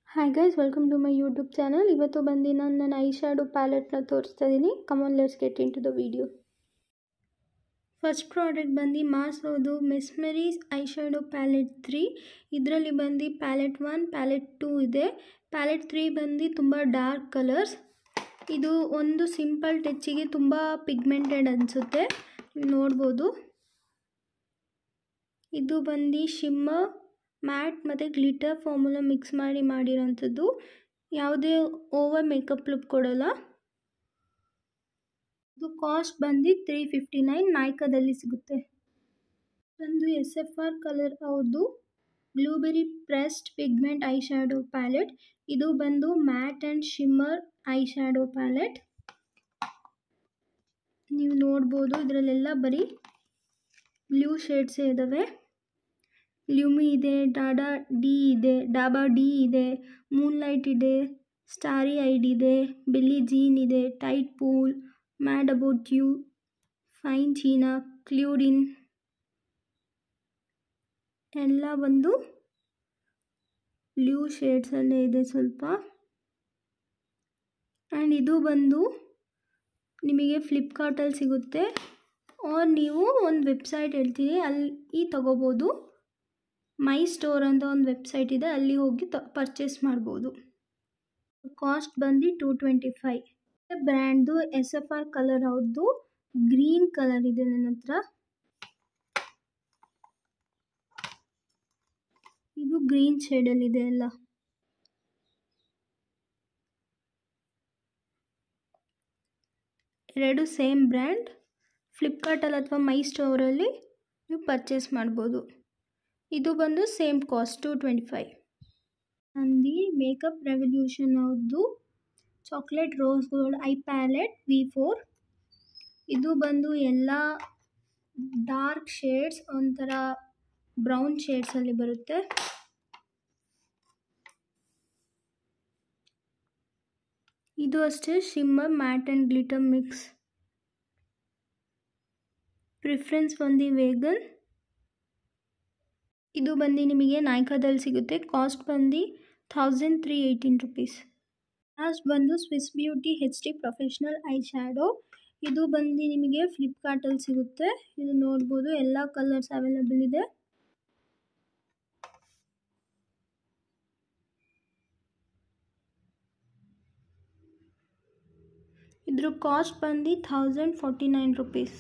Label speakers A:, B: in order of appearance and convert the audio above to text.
A: Hi guys, welcome to my YouTube channel. ಇವತ್ತು ಬಂದು ನಾನು ನನ್ನ ಐ ಶ್ಯಾಡೋ ಪ್ಯಾಲೆಟ್ನ ತೋರಿಸ್ತಾ ಇದ್ದೀನಿ. Come on, let's get into the video. First product ಬಂದು ಮಾಸೋದು ಮೆಸ್ಮರೀಸ್ ಐ ಶ್ಯಾಡೋ ಪ್ಯಾಲೆಟ್ 3. ಇದರಲ್ಲಿ ಬಂದು ಪ್ಯಾಲೆಟ್ 1, ಪ್ಯಾಲೆಟ್ 2 ಇದೆ. ಪ್ಯಾಲೆಟ್ 3 ಬಂದು ತುಂಬ ಡಾರ್ಕ್ ಕಲರ್ಸ್. ಇದು ಒಂದು ಸಿಂಪಲ್ ಟಚ್ಚಿಗೆ ತುಂಬ ಪಿಗ್ಮೆಂಟೆಡ್ ಅನಿಸುತ್ತೆ, ನೋಡ್ಬೋದು. ಇದು ಬಂದು ಶಿಮ್ಮರ್, ಮ್ಯಾಟ್ ಮತ್ತು ಗ್ಲಿಟರ್ ಫಾರ್ಮುಲಾ ಮಿಕ್ಸ್ ಮಾಡಿರೋಂಥದ್ದು. ಯಾವುದೇ ಓವರ್ ಮೇಕಪ್ ಲುಕ್ ಕೊಡೋಲ್ಲ. ಇದು ಕಾಸ್ಟ್ ಬಂದು $359 ನಾಯ್ಕಾದಲ್ಲಿ ಸಿಗುತ್ತೆ. ಒಂದು SFR ಕಲರ್ ಅವ್ರದ್ದು blueberry pressed pigment I shadow palette. ಇದು ಬಂದು mat and shimmer I shadow palette. ನೀವು ನೋಡ್ಬೋದು, ಇದರಲ್ಲೆಲ್ಲ ಬರೀ ಬ್ಲೂ ಶೇಡ್ಸೇ ಇದ್ದಾವೆ. ಲ್ಯೂಮಿ ಇದೆ, ಡಾಬಾ ಡಿ ಇದೆ, ಮೂನ್ಲೈಟ್ ಇದೆ, ಸ್ಟಾರಿ ಐಡ್ ಇದೆ, ಬಿಲ್ಲಿ ಜೀನ್ ಇದೆ, tide pool, mad about you, fine china, ಕ್ಲೂಡಿನ್ ಎಲ್ಲ ಒಂದು ಬ್ಲೂ ಶೇಡ್ಸಲ್ಲೇ ಇದೆ ಸ್ವಲ್ಪ. ಆ್ಯಂಡ್ ಇದು ಬಂದು ನಿಮಗೆ ಫ್ಲಿಪ್ಕಾರ್ಟಲ್ಲಿ ಸಿಗುತ್ತೆ. ಆರ್ ನೀವು ಒಂದು ವೆಬ್ಸೈಟ್ ಹೇಳ್ತೀನಿ, ಅಲ್ಲಿ ತಗೋಬೋದು. ಮೈ ಸ್ಟೋರ್ ಅಂತ ಒಂದು ವೆಬ್ಸೈಟ್ ಇದೆ, ಅಲ್ಲಿ ಹೋಗಿ ಪರ್ಚೇಸ್ ಮಾಡ್ಬೋದು. ಕಾಸ್ಟ್ ಬಂದು $225. ಬ್ರ್ಯಾಂಡ್ದು SFR ಕಲರ್ ಅವ್ರದ್ದು ಗ್ರೀನ್ ಕಲರ್ ಇದೆ ನನ್ನ ಹತ್ರ. ಇದು ಗ್ರೀನ್ ಶೇಡಲ್ಲಿದೆ ಎಲ್ಲ. ಎರಡು ಸೇಮ್ ಬ್ರ್ಯಾಂಡ್. ಫ್ಲಿಪ್ಕಾರ್ಟಲ್ಲಿ ಅಥವಾ ಮೈ ಸ್ಟೋರಲ್ಲಿ ನೀವು ಪರ್ಚೇಸ್ ಮಾಡ್ಬೋದು. ಇದು ಬಂದು ಸೇಮ್ ಕಾಸ್ಟ್ $225. ನಂದು ಮೇಕಪ್ ರೆವಲ್ಯೂಷನ್ ಅವ್ರದ್ದು chocolate rose gold I palette V4. ಇದು ಬಂದು ಎಲ್ಲ ಡಾರ್ಕ್ ಶೇಡ್ಸ್, ಒಂಥರ ಬ್ರೌನ್ ಶೇಡ್ಸಲ್ಲಿ ಬರುತ್ತೆ. ಇದು ಅಷ್ಟೇ shimmer, mat and glitter mix. Preference ಬಂದು ವೇಗನ್. ಇದು ಬಂದು ನಿಮಗೆ ನಾಯ್ಕಾದಲ್ಲಿ ಸಿಗುತ್ತೆ. ಕಾಸ್ಟ್ ಬಂದು $1,318. ಲಾಸ್ಟ್ ಬಂದು Swiss beauty HD professional I shadow. ಇದು ಬಂದು ನಿಮಗೆ ಫ್ಲಿಪ್ಕಾರ್ಟಲ್ಲಿ ಸಿಗುತ್ತೆ. ಇದು ನೋಡ್ಬೋದು, ಎಲ್ಲ ಕಲರ್ಸ್ ಅವೈಲೇಬಲ್ ಇದೆ. ಇದ್ರ ಕಾಸ್ಟ್ ಬಂದು $1,049.